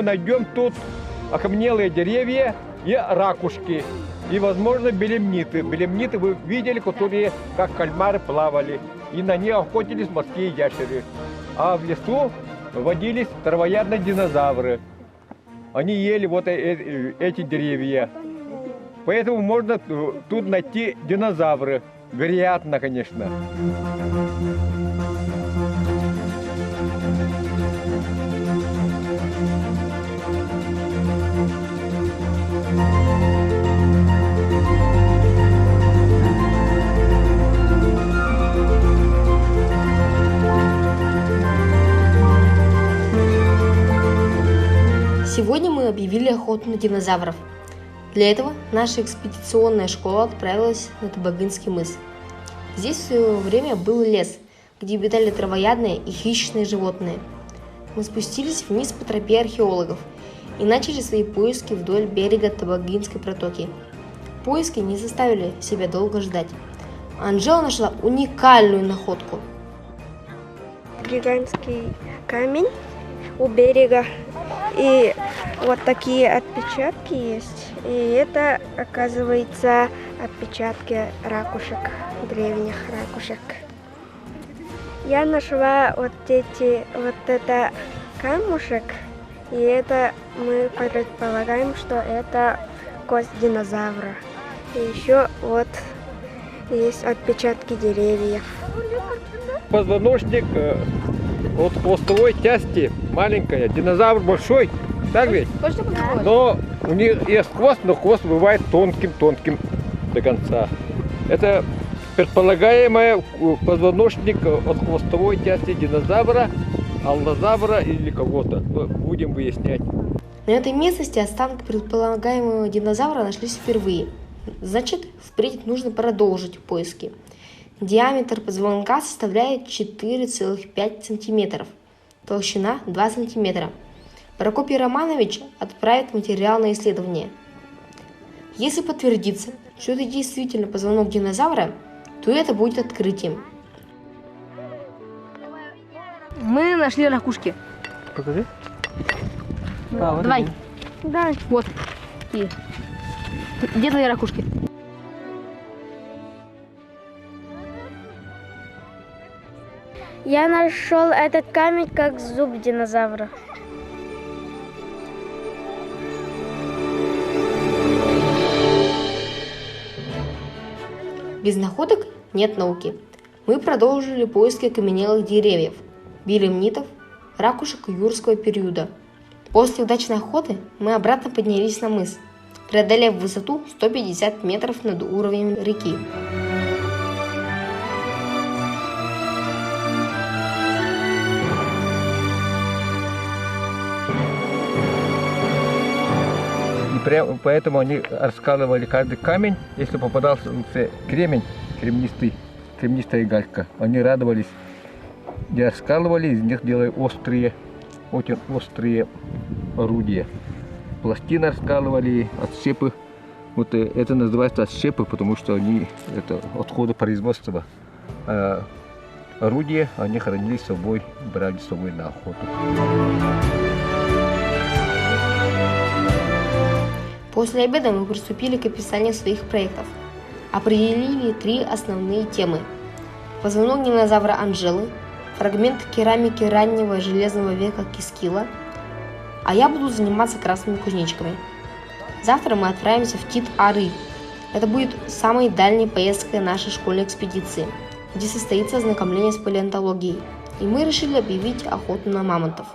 найдем тут окаменелые деревья и ракушки. И, возможно, белемниты. Белемниты вы видели, которые как кальмары плавали. И на них охотились морские ящеры. А в лесу водились травоядные динозавры. Они ели вот эти деревья. Поэтому можно тут найти динозавры. Вероятно, конечно. Сегодня мы объявили охоту на динозавров. Для этого наша экспедиционная школа отправилась на Табагинский мыс. Здесь в свое время был лес, где обитали травоядные и хищные животные. Мы спустились вниз по тропе археологов и начали свои поиски вдоль берега Табагинской протоки. Поиски не заставили себя долго ждать. Анжела нашла уникальную находку. Гигантский камень у берега. И вот такие отпечатки есть. И это, оказывается, отпечатки ракушек, древних ракушек. Я нашла вот это камушек, и это мы предполагаем, что это кость динозавра. И еще вот есть отпечатки деревьев. Позвоночник от хвостовой части маленькая, динозавр большой, так ведь? Но у них есть хвост, но хвост бывает тонким до конца. Это предполагаемый позвоночник от хвостовой части динозавра, аллозавра или кого-то. Будем выяснять. На этой местности останки предполагаемого динозавра нашлись впервые. Значит, впредь нужно продолжить поиски. Диаметр позвонка составляет 4,5 см, толщина 2 см. Прокопий Романович отправит материал на исследование. Если подтвердится, что это действительно позвонок динозавра, то это будет открытием. Мы нашли ракушки. Покажи. Давай. Да. Вот. И. Где твои ракушки? Я нашел этот камень как зуб динозавра. Без находок нет науки. Мы продолжили поиски окаменелых деревьев, белемнитов, ракушек юрского периода. После удачной охоты мы обратно поднялись на мыс, преодолев высоту 150 метров над уровнем реки. Поэтому они раскалывали каждый камень. Если попадался кремень, кремнистая галька, они радовались и раскалывали, из них делали очень острые орудия. Пластины раскалывали, отщепы. Вот это называется отщепы, потому что они это отходы производства. А орудия они хранили с собой, брали с собой на охоту. После обеда мы приступили к описанию своих проектов. Определили 3 основные темы. Позвонок динозавра Анжелы, фрагмент керамики раннего железного века Кискила, а я буду заниматься красными кузнечиками. Завтра мы отправимся в Тит-Ары. Это будет самой дальней поездкой нашей школьной экспедиции, где состоится ознакомление с палеонтологией, и мы решили объявить охоту на мамонтов.